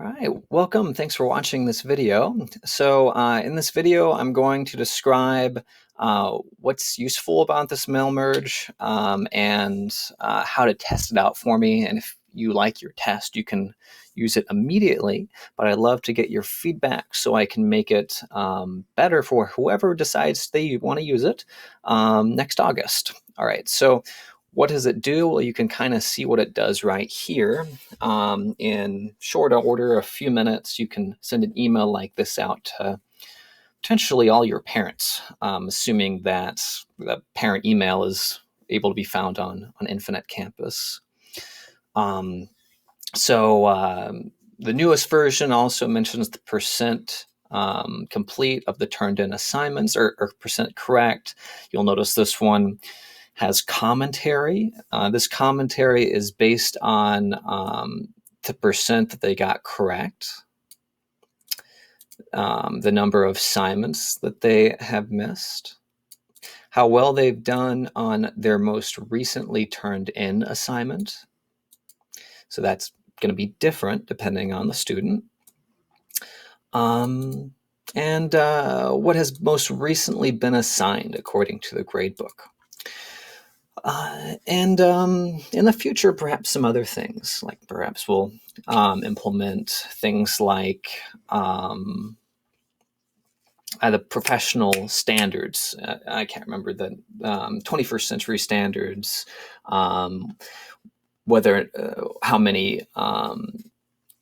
All right, welcome. Thanks for watching this video. In this video, I'm going to describe what's useful about this mail merge and how to test it out for me. And if you like your test, you can use it immediately, but I'd love to get your feedback so I can make it better for whoever decides they want to use it next August. All right, so what does it do? Well, you can kind of see what it does right here. In short order, a few minutes, you can send an email like this out to potentially all your parents, assuming that the parent email is able to be found on Infinite Campus. Um, the newest version also mentions the percent complete of the turned in assignments or percent correct. You'll notice this one has commentary. This commentary is based on the percent that they got correct, the number of assignments that they have missed, how well they've done on their most recently turned in assignment. So that's going to be different depending on the student. And what has most recently been assigned according to the gradebook. And in the future, perhaps some other things, like perhaps we'll implement things like the professional standards. I can't remember the 21st century standards, whether how many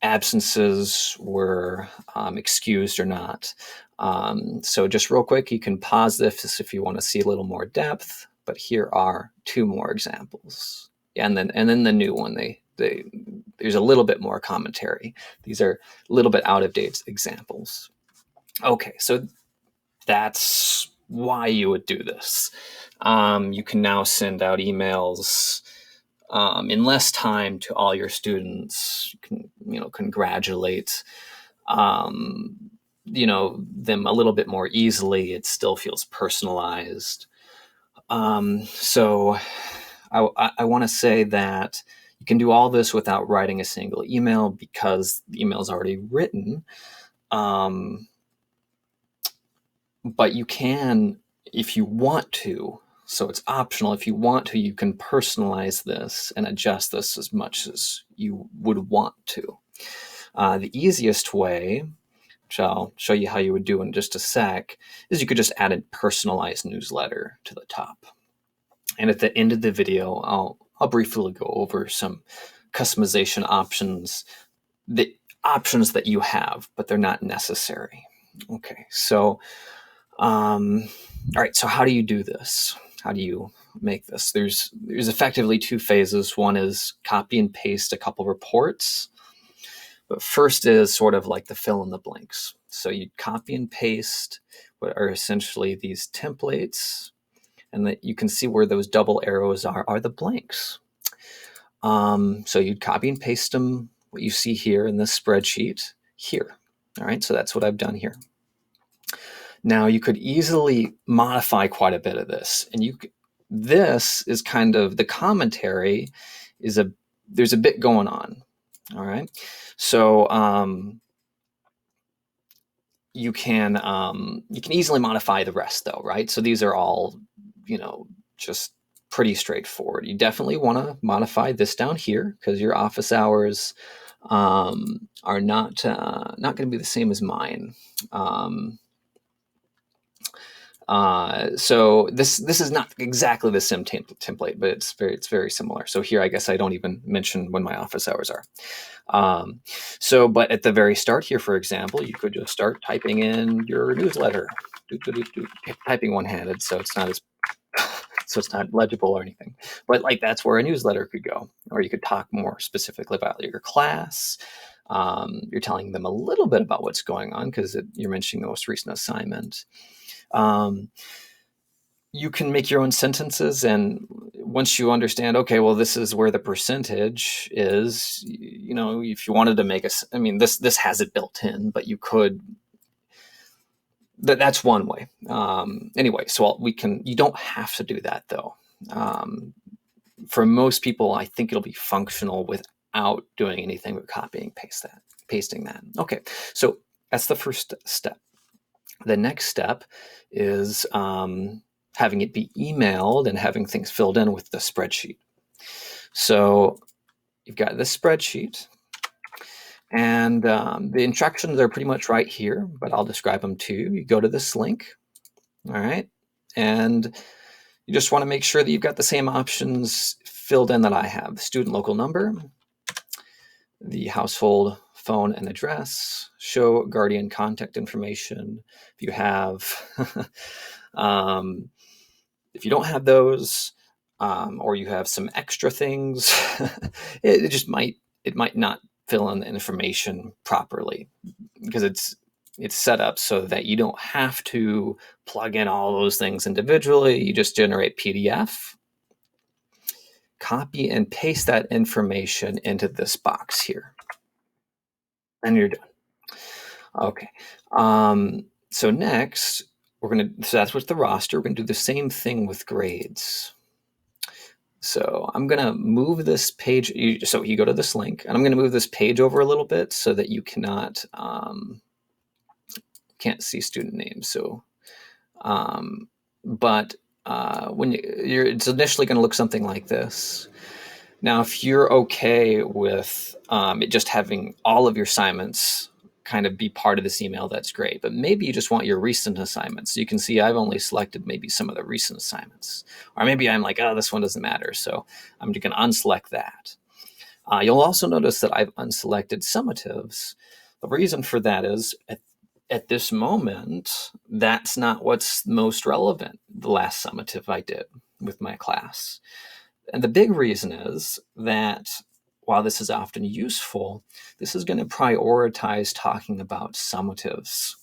absences were excused or not. So just real quick, you can pause this if you want to see a little more depth. But here are two more examples. Yeah, and then the new one, there's a little bit more commentary. These are a little bit out of date examples. Okay, so that's why you would do this. You can now send out emails in less time to all your students. You can congratulate them a little bit more easily. It still feels personalized. So I want to say that you can do all this without writing a single email because the email is already written. But you can, if you want to, so it's optional. If you want to, you can personalize this and adjust this as much as you would want to. The easiest way, which I'll show you how you would do in just a sec, is you could just add a personalized newsletter to the top. And at the end of the video, I'll briefly go over some customization options, the options that you have, but they're not necessary. Okay, so all right, so how do you do this? How do you make this? There's effectively two phases. One is copy and paste a couple reports. But first is sort of like the fill in the blanks. So you copy and paste what are essentially these templates, and that you can see where those double arrows are the blanks. So you'd copy and paste them, what you see here in this spreadsheet here. All right, so that's what I've done here. Now you could easily modify quite a bit of this, and this is kind of the commentary is there's a bit going on. All right, so you can easily modify the rest though, right? So these are all just pretty straightforward. You definitely want to modify this down here because your office hours are not going to be the same as mine. So this is not exactly the same template, but it's very similar. So here, I guess I don't even mention when my office hours are. But at the very start here, for example, you could just start typing in your newsletter, typing one-handed, so it's not legible or anything. But like that's where a newsletter could go, or you could talk more specifically about your class. You're telling them a little bit about what's going on because you're mentioning the most recent assignment. You can make your own sentences, and once you understand, okay, well, this is where the percentage is, if you wanted to make this has it built in, but you could, that's one way. Anyway, so you don't have to do that though. For most people, I think it'll be functional without doing anything but copy and paste that. pasting that. Okay, so that's the first step. The next step is having it be emailed and having things filled in with the spreadsheet. So you've got this spreadsheet, and the instructions are pretty much right here, but I'll describe them to you. You go to this link, all right, and you just want to make sure that you've got the same options filled in that I have. Student local number, the household phone and address, show guardian contact information. If you have, if you don't have those, or you have some extra things, it might not fill in the information properly, because it's set up so that you don't have to plug in all those things individually. You just generate PDF, copy and paste that information into this box here, and you're done. Okay. So next, so that's with the roster. We're gonna do the same thing with grades. So I'm gonna move this page. So you go to this link, and I'm gonna move this page over a little bit so that you can't see student names. So, but when it's initially gonna look something like this. Now, if you're okay with it just having all of your assignments kind of be part of this email, that's great. But maybe you just want your recent assignments. You can see I've only selected maybe some of the recent assignments. Or maybe I'm like, oh, this one doesn't matter. So I'm just going to unselect that. You'll also notice that I've unselected summatives. The reason for that is at this moment, that's not what's most relevant, the last summative I did with my class. And the big reason is that while this is often useful, this is going to prioritize talking about summatives.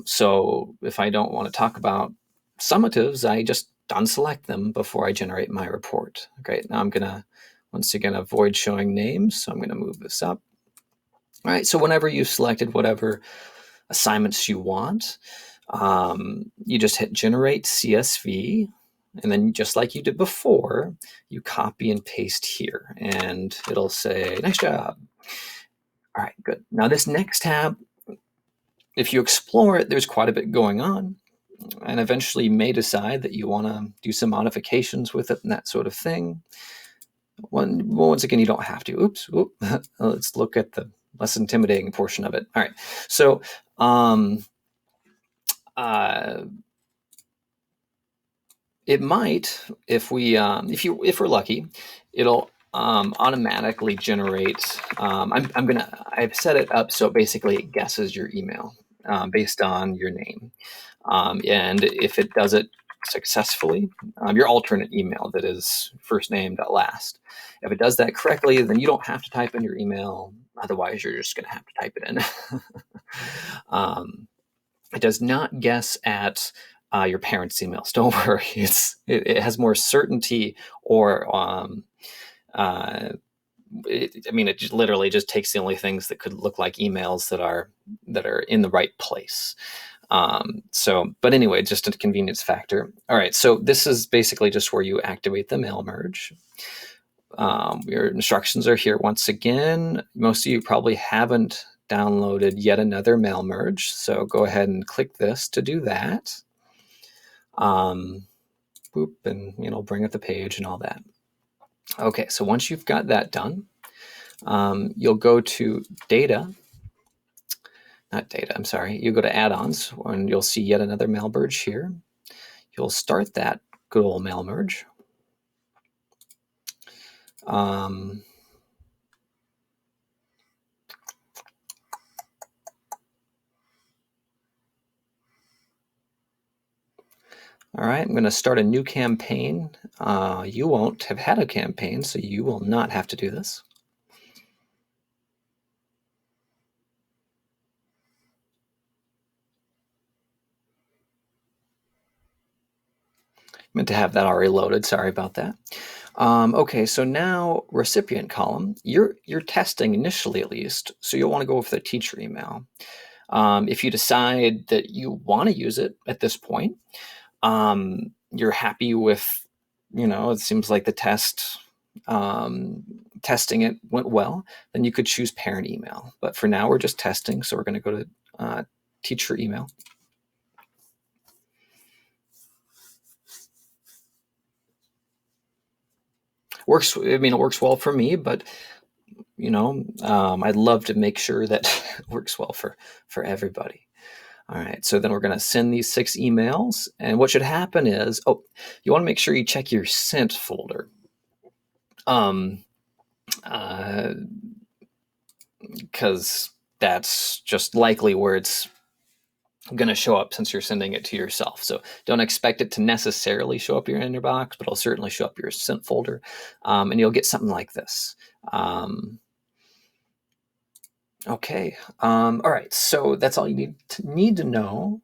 So if I don't want to talk about summatives, I just unselect them before I generate my report. Great. Now I'm going to, once again, avoid showing names. So I'm going to move this up. All right. So whenever you've selected whatever assignments you want, you just hit generate CSV. And then just like you did before, you copy and paste here, and it'll say, nice job. All right, good. Now this next tab, if you explore it, there's quite a bit going on, and eventually you may decide that you want to do some modifications with it and that sort of thing. Once again, you don't have to. Oops. Let's look at the less intimidating portion of it. All right. So, it might, if we're lucky, it'll automatically generate. I've set it up so basically it guesses your email based on your name, and if it does it successfully, your alternate email that is first name dot last. If it does that correctly, then you don't have to type in your email. Otherwise, you're just going to have to type it in. It does not guess at your parents' emails. Don't worry. It has more certainty, or it just literally just takes the only things that could look like emails that are in the right place. But anyway, just a convenience factor. All right, so this is basically just where you activate the mail merge. Your instructions are here once again. Most of you probably haven't downloaded yet another mail merge, so go ahead and click this to do that. Boop, and bring up the page and all that. Okay, so once you've got that done, you'll go to you go to add-ons, and you'll see yet another mail merge here. You'll start that good old mail merge. All right, I'm going to start a new campaign. You won't have had a campaign, so you will not have to do this. Meant to have that already loaded. Sorry about that. Okay, so now recipient column. You're testing initially, at least, so you'll want to go for the teacher email. If you decide that you want to use it at this point, you're happy with, it seems like the test testing it went well, then you could choose parent email. But for now, we're just testing. So we're going to go to teacher email. It works well for me, but I'd love to make sure that it works well for everybody. All right, so then we're going to send these 6 emails, and what should happen is, you want to make sure you check your sent folder. Because that's just likely where it's going to show up since you're sending it to yourself. So don't expect it to necessarily show up in your inbox, but it'll certainly show up your sent folder, and you'll get something like this. Okay. All right. So that's all you need to know.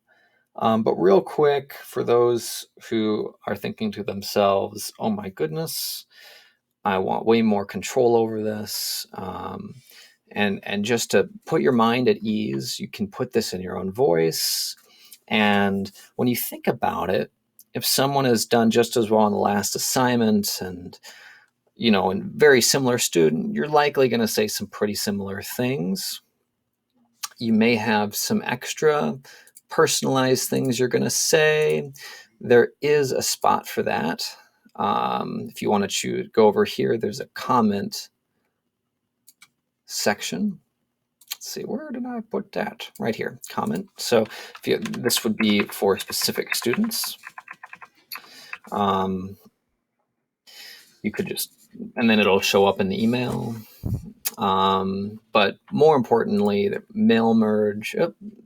But real quick, for those who are thinking to themselves, "Oh my goodness, I want way more control over this," and just to put your mind at ease, you can put this in your own voice. And when you think about it, if someone has done just as well on the last assignment, and very similar student, you're likely going to say some pretty similar things. You may have some extra personalized things you're going to say. There is a spot for that. If you want to go over here, there's a comment section. Let's see, where did I put that? Right here, comment. So this would be for specific students. You could and then it'll show up in the email. But more importantly, the mail merge,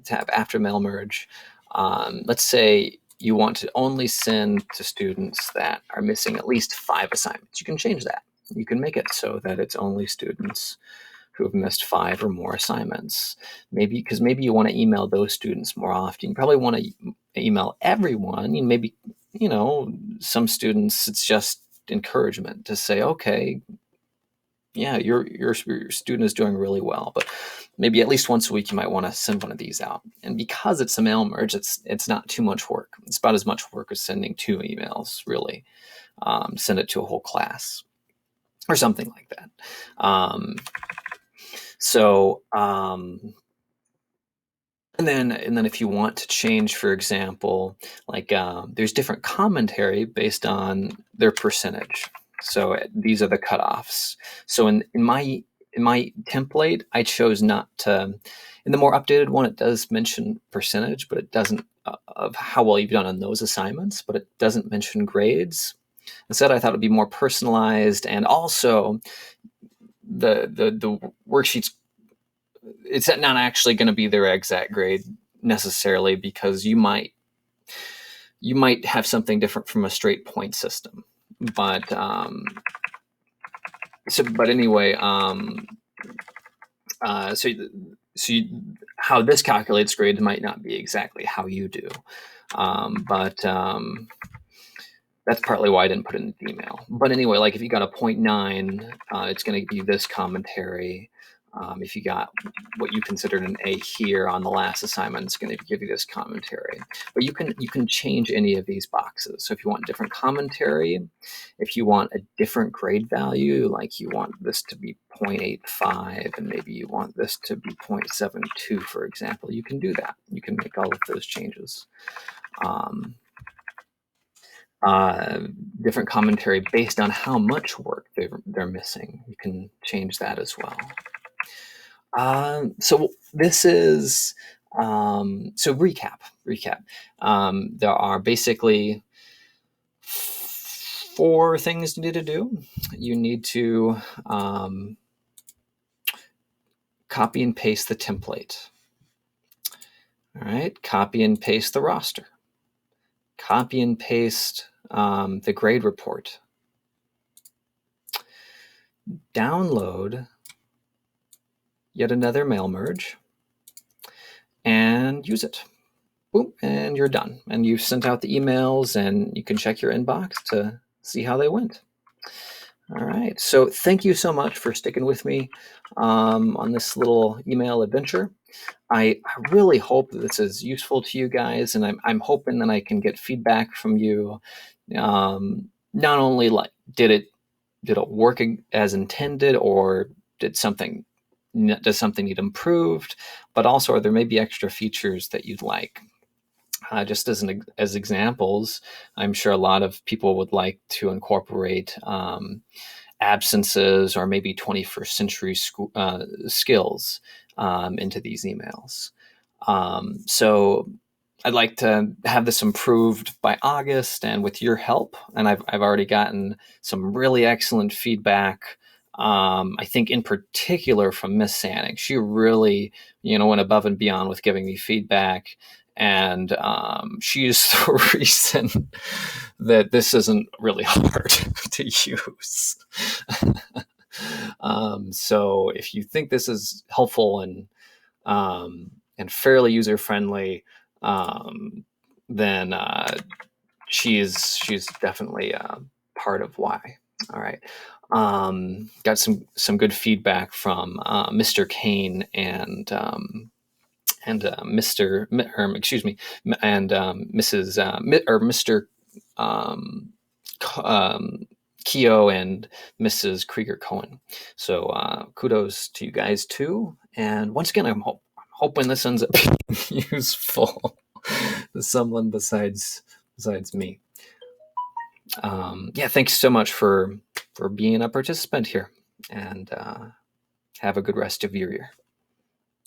tab after mail merge. Let's say you want to only send to students that are missing at least 5 assignments. You can change that. You can make it so that it's only students who have missed 5 or more assignments. Maybe you want to email those students more often. You probably want to email everyone. Maybe, some students, it's just encouragement to say, okay, yeah, your student is doing really well, but maybe at least once a week you might want to send one of these out. And because it's a mail merge, it's not too much work. It's about as much work as sending 2 emails, really. Send it to a whole class or something like that. And then if you want to change, for example, like there's different commentary based on their percentage. So these are the cutoffs. So in my template, I chose not to. In the more updated one, it does mention percentage, but it doesn't of how well you've done on those assignments, but it doesn't mention grades. Instead, I thought it'd be more personalized, and also the worksheets, it's not actually going to be their exact grade necessarily, because you might have something different from a straight point system. But anyway, how this calculates grades might not be exactly how you do. That's partly why I didn't put it in the email. But anyway, like if you got a 0.9, it's going to give you this commentary. If you got what you considered an A here on the last assignment, it's going to give you this commentary. But you can change any of these boxes. So if you want different commentary, if you want a different grade value, like you want this to be 0.85 and maybe you want this to be 0.72, for example, you can do that. You can make all of those changes. Different commentary based on how much work they're missing. You can change that as well. So this is, so recap. There are basically 4 things you need to do. You need to copy and paste the template. All right, copy and paste the roster. Copy and paste the grade report. Download yet another mail merge and use it. Boom, and you're done. And you've sent out the emails, and you can check your inbox to see how they went. All right, so thank you so much for sticking with me on this little email adventure. I really hope that this is useful to you guys, and I'm hoping that I can get feedback from you. Not only like, did did it work as intended, or does something need improved? But also, are there maybe extra features that you'd like? Just as examples, I'm sure a lot of people would like to incorporate absences or maybe 21st century skills into these emails. So I'd like to have this improved by August, and with your help, and I've already gotten some really excellent feedback. I think in particular from Miss Sanning. She really, went above and beyond with giving me feedback. And she is the reason that this isn't really hard to use. So if you think this is helpful and fairly user friendly, then she's definitely part of why. All right. Got some good feedback from Mr. Kane and Mr. Excuse me, and Mrs. Or Mr. Keogh and Mrs. Krieger Cohen. So kudos to you guys too. And once again, I'm hoping this ends up being useful to someone besides me. Yeah, thanks so much for being a participant here, and have a good rest of your year.